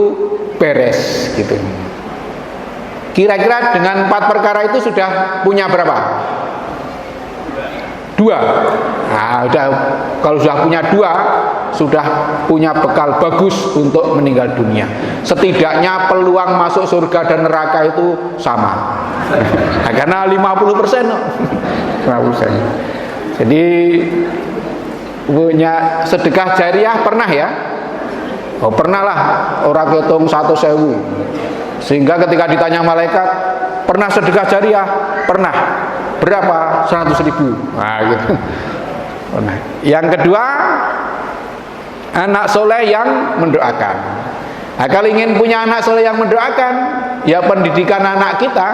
beres gitu. Kira-kira dengan 4 perkara itu sudah punya berapa? 2. Nah, kalau sudah punya 2, sudah punya bekal bagus untuk meninggal dunia. Setidaknya peluang masuk surga dan neraka itu sama. Nah, karena 50%. 50%. Jadi punya sedekah jariah pernah ya? Oh, pernah lah, orang hitung 1.000. Sehingga ketika ditanya malaikat, pernah sedekah jariah? Pernah. Berapa? 100.000. Nah, gitu. Pernah. Yang kedua, anak soleh yang mendoakan. Nah, kalau ingin punya anak soleh yang mendoakan, ya pendidikan anak kita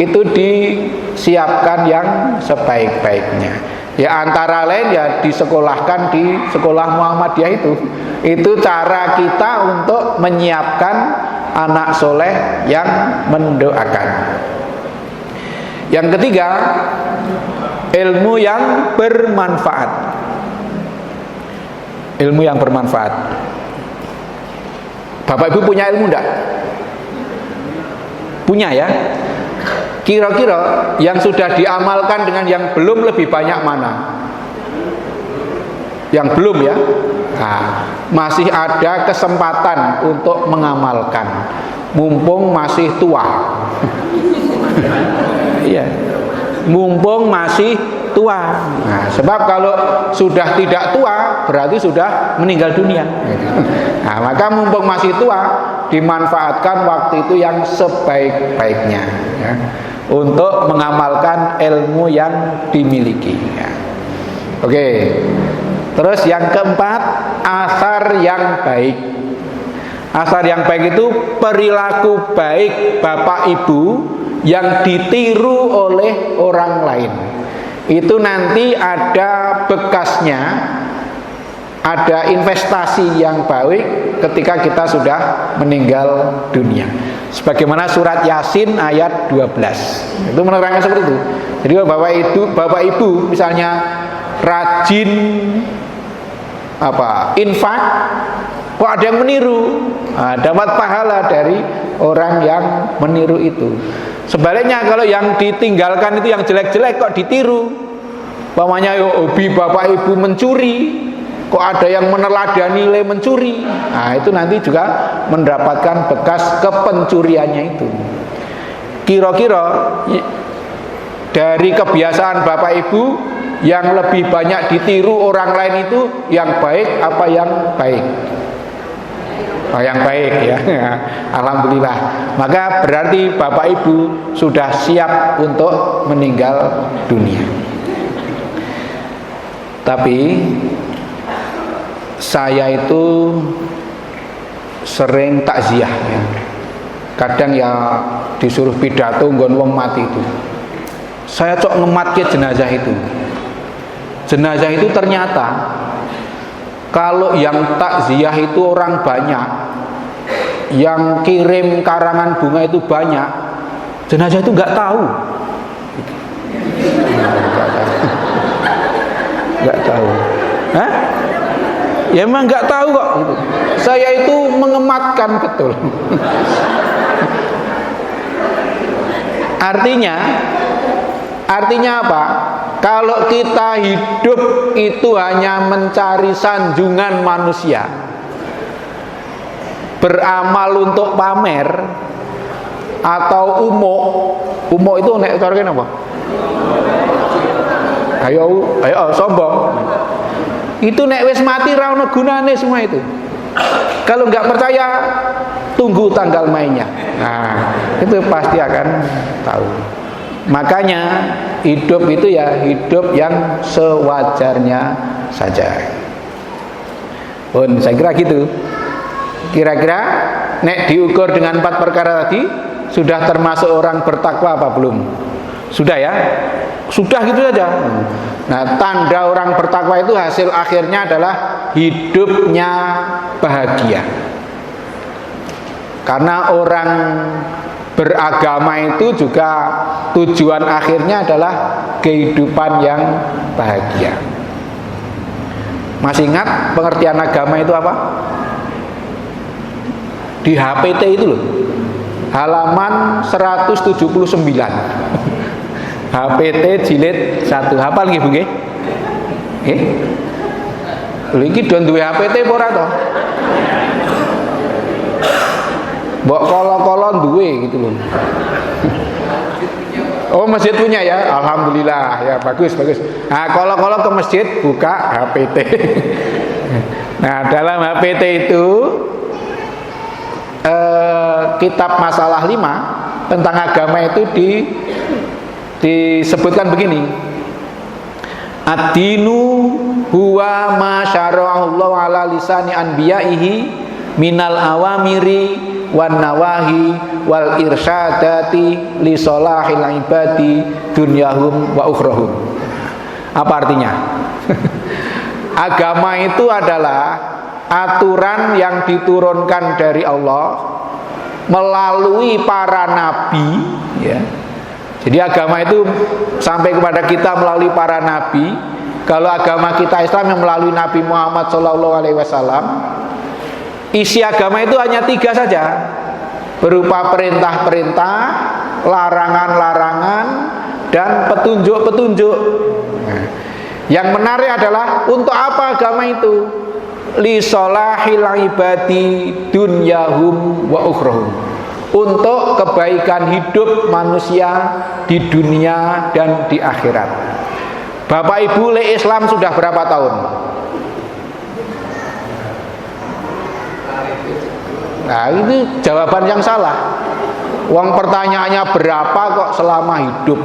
itu disiapkan yang sebaik-baiknya. Ya antara lain ya disekolahkan di sekolah Muhammadiyah itu. Itu cara kita untuk menyiapkan anak soleh yang mendoakan. Yang ketiga, ilmu yang bermanfaat. Ilmu yang bermanfaat. Bapak Ibu punya ilmu enggak? Punya ya? Kira-kira yang sudah diamalkan dengan yang belum lebih banyak mana? Yang belum ya? Nah, masih ada kesempatan untuk mengamalkan. Mumpung masih tua. Iya. Mumpung masih tua. Nah, sebab kalau sudah tidak tua berarti sudah meninggal dunia. Nah, maka mumpung masih tua dimanfaatkan waktu itu yang sebaik-baiknya ya, untuk mengamalkan ilmu yang dimiliki ya. Oke. Terus yang keempat, asar yang baik. Asar yang baik itu perilaku baik Bapak Ibu yang ditiru oleh orang lain. Itu nanti ada bekasnya, ada investasi yang baik ketika kita sudah meninggal dunia. Sebagaimana surat Yasin ayat 12. Itu menerangkan seperti itu. Jadi Bapak Ibu misalnya rajin infak, kok ada yang meniru, dapat pahala dari orang yang meniru itu. Sebaliknya kalau yang ditinggalkan itu yang jelek-jelek kok ditiru, umpamanya hobi Bapak Ibu mencuri, kok ada yang meneladani nilai mencuri, itu nanti juga mendapatkan bekas kepencuriannya itu. Kira-kira dari kebiasaan Bapak Ibu yang lebih banyak ditiru orang lain itu yang baik apa yang baik? Oh, yang baik ya. Alhamdulillah. Maka berarti Bapak Ibu sudah siap untuk meninggal dunia. Tapi saya itu sering takziah ya. Kadang ya disuruh pidato nggon wong mati itu. Saya cok ngematke jenazah itu. Jenazah itu ternyata kalau yang takziah itu orang banyak, yang kirim karangan bunga itu banyak, jenazah itu nggak tahu. Nggak tahu. Hah? Ya emang nggak tahu kok. Saya itu mengematkan betul. Artinya apa? Kalau kita hidup itu hanya mencari sanjungan manusia, beramal untuk pamer atau umuk itu nek carane apa? Ayo sombong. Itu nek wis mati ra ono gunane semua itu. Kalau nggak percaya, tunggu tanggal mainnya. Nah, itu pasti akan tahu. Makanya hidup itu ya hidup yang sewajarnya saja. Saya kira gitu. Kira-kira nek diukur dengan 4 perkara tadi, sudah termasuk orang bertakwa apa belum? Sudah ya? Sudah gitu saja. Nah, tanda orang bertakwa itu hasil akhirnya adalah hidupnya bahagia. Karena orang beragama itu juga tujuan akhirnya adalah kehidupan yang bahagia. Masih ingat pengertian agama itu apa? Di HPT itu loh, halaman 179. HPT jilid 1. Hafal nggih Bu nggih? Nggih. Lha iki do duwe HPT apa ora to? Mbok kala-kala duwe gitu loh. Oh, masjid punya ya? Alhamdulillah ya, bagus. Nah, kala-kala ke masjid buka HPT. Nah, dalam HPT itu kitab masalah 5 tentang agama itu disebutkan begini. Ad-dinu huwa ma syara'allahu ala lisani anbiya'ihi minal awamiri wan nawahi wal irsyadati li solahil ibadi dunyahum wa ukhrahum. Apa artinya? Agama itu adalah aturan yang diturunkan dari Allah melalui para nabi ya. Jadi agama itu sampai kepada kita melalui para nabi. Kalau agama kita Islam yang melalui Nabi Muhammad SAW, isi agama itu hanya 3 saja, berupa perintah-perintah, larangan-larangan, dan petunjuk-petunjuk. Nah, yang menarik adalah untuk apa agama itu? Li solahil ibadi dunyahum wa ukhrahum, untuk kebaikan hidup manusia di dunia dan di akhirat. Bapak Ibu le Islam sudah berapa tahun? Nah, ini jawaban yang salah. Uang pertanyaannya berapa kok selama hidup?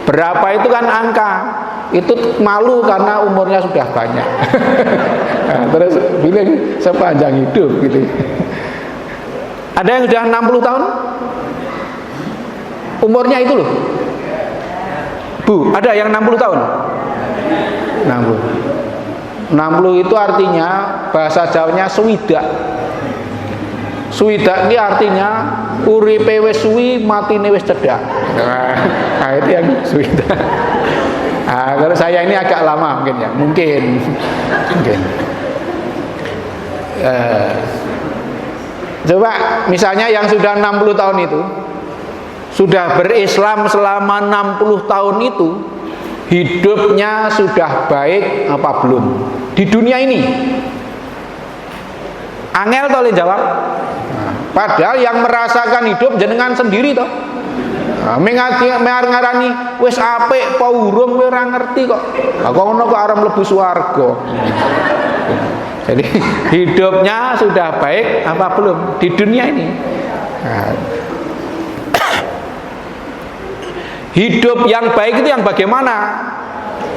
Berapa itu kan angka. Itu malu karena umurnya sudah banyak. Nah, terus bilang sepanjang hidup gitu. Ada yang sudah 60 tahun? Umurnya itu loh. Bu, ada yang 60 tahun? 60. 60 itu artinya bahasa Jawanya swidak. Swidak ini artinya uripe wis suwi, matine wis cedhak. Nah, itu yang swidak. Nah, kalau saya ini agak lama mungkin ya, mungkin. Coba misalnya yang sudah 60 tahun itu, sudah berislam selama 60 tahun itu, hidupnya sudah baik apa belum di dunia ini? Angel toh le jawab. Padahal yang merasakan hidup jenengan sendiri toh. Ngarani wis apik apa urung kowe ora ngerti kok. Lah kok ngono kok arep mlebu swarga. Jadi hidupnya sudah baik apa belum di dunia ini? Nah, hidup yang baik itu yang bagaimana?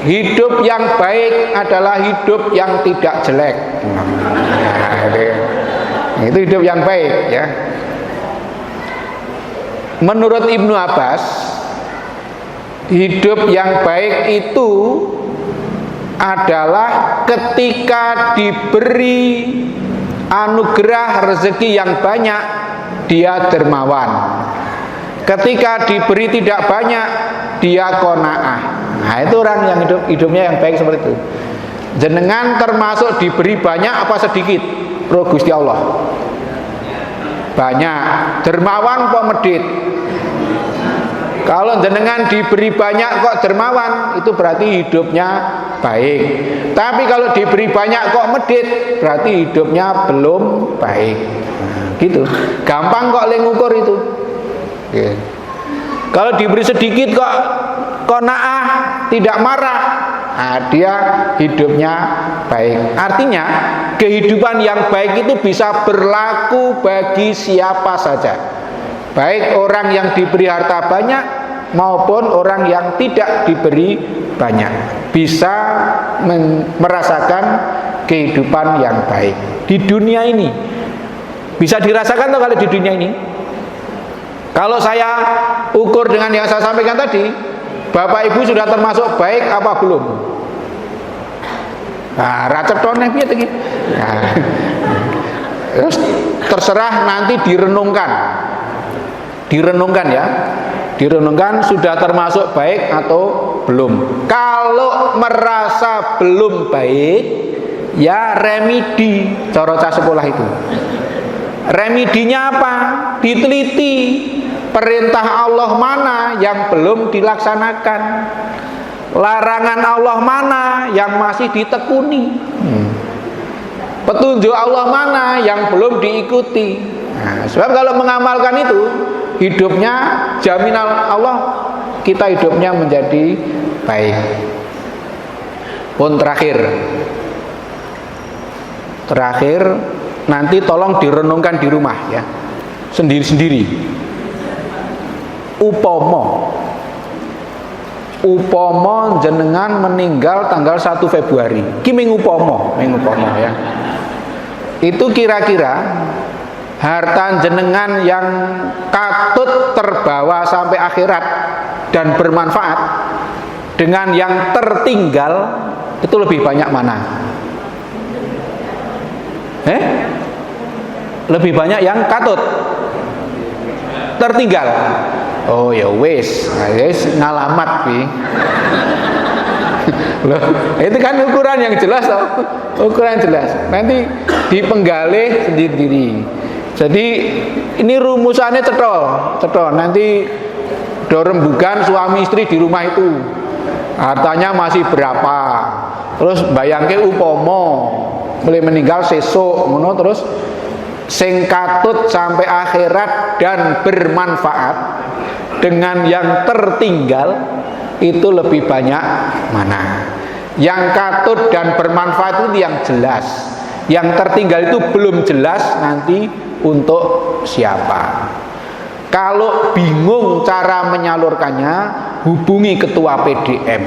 Hidup yang baik adalah hidup yang tidak jelek. Nah, itu hidup yang baik ya. Menurut Ibnu Abbas, hidup yang baik itu adalah ketika diberi anugerah rezeki yang banyak, dia dermawan. Ketika diberi tidak banyak, dia qanaah. Nah, itu orang yang hidupnya yang baik seperti itu. Jenengan termasuk diberi banyak apa sedikit? Roh Gusti Allah. Banyak. Dermawan apa medit? Kalau jenengan diberi banyak kok dermawan, itu berarti hidupnya baik. Tapi kalau diberi banyak kok medit, berarti hidupnya belum baik. Nah, gitu. Gampang kok ngukur itu. Okay. Kalau diberi sedikit kok qanaah, tidak marah, nah, dia hidupnya baik. Artinya kehidupan yang baik itu bisa berlaku bagi siapa saja, baik orang yang diberi harta banyak maupun orang yang tidak diberi banyak, bisa merasakan kehidupan yang baik di dunia ini. Bisa dirasakan tuh kalau di dunia ini. Kalau saya ukur dengan yang saya sampaikan tadi, Bapak Ibu sudah termasuk baik apa belum? Nah, racetone piye iki? Nah, terus terserah nanti direnungkan. Direnungkan ya. Direnungkan sudah termasuk baik atau belum. Kalau merasa belum baik, ya remedi cara cah sekolah itu. Remedinya apa? Diteliti. Perintah Allah mana yang belum dilaksanakan, larangan Allah mana yang masih ditekuni, petunjuk Allah mana yang belum diikuti. Nah, sebab kalau mengamalkan itu, hidupnya jaminan Allah, kita hidupnya menjadi baik. Pun terakhir nanti tolong direnungkan di rumah ya, sendiri-sendiri. Upomo jenengan meninggal tanggal 1 Februari. Ki mengupomo ya. Itu kira-kira harta jenengan yang katut terbawa sampai akhirat dan bermanfaat dengan yang tertinggal itu lebih banyak mana? Lebih banyak yang katut, tertinggal. Oh ya wis, ngalamat pi. Loh, itu kan ukuran yang jelas toh. Ukuran jelas. Nanti dipenggalih sendiri. Jadi ini rumusannya cetha. Nanti dorembugan suami istri di rumah itu. Hartanya masih berapa? Terus bayangke upomo mulai meninggal sesuk ngono, terus sing katut sampai akhirat dan bermanfaat dengan yang tertinggal itu lebih banyak mana? Yang katut dan bermanfaat itu yang jelas, yang tertinggal itu belum jelas nanti untuk siapa. Kalau bingung cara menyalurkannya, hubungi ketua PDM.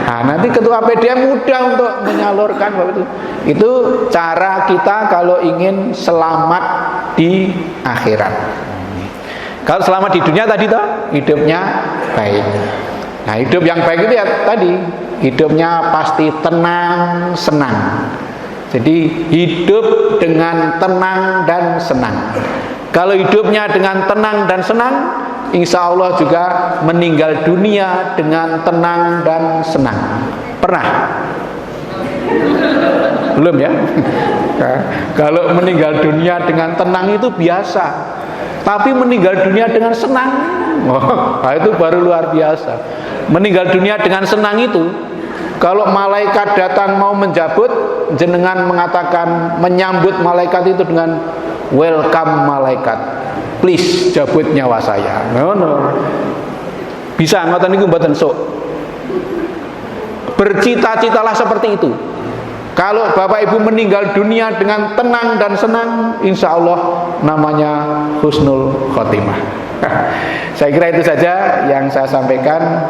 Nah, nanti ketua PDM mudah untuk menyalurkan itu. Itu cara kita kalau ingin selamat di akhirat. Kalau selama di dunia tadi toh hidupnya baik. Nah, hidup yang baik itu ya tadi, hidupnya pasti tenang, senang. Jadi hidup dengan tenang dan senang. Kalau hidupnya dengan tenang dan senang, insya Allah juga meninggal dunia dengan tenang dan senang. Pernah? Belum ya? Kalau meninggal dunia dengan tenang itu biasa. Tapi meninggal dunia dengan senang, nah itu baru luar biasa. Meninggal dunia dengan senang itu, kalau malaikat datang mau menjabut, jenengan mengatakan, menyambut malaikat itu dengan welcome malaikat, please jabut nyawa saya. No. Bisa ngoten niku mboten sok. Bercita-citalah seperti itu. Kalau Bapak Ibu meninggal dunia dengan tenang dan senang, insya Allah namanya husnul khotimah. Saya kira itu saja yang saya sampaikan.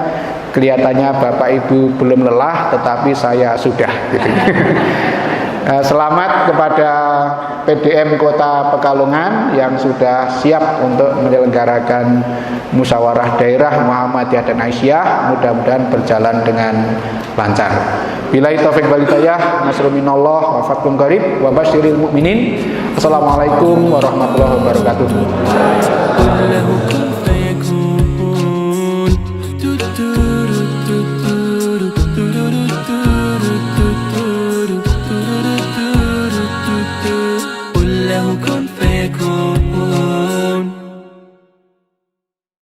Kelihatannya Bapak Ibu belum lelah, tetapi saya sudah. Selamat kepada PDM Kota Pekalongan yang sudah siap untuk menyelenggarakan musyawarah daerah Muhammadiyah dan Aisyah. Mudah-mudahan berjalan dengan lancar. Billahi taufiq wal hidayah, nasrun minallah wa fathun qarib wa basyiril mu'minin. Assalamualaikum warahmatullahi wabarakatuh.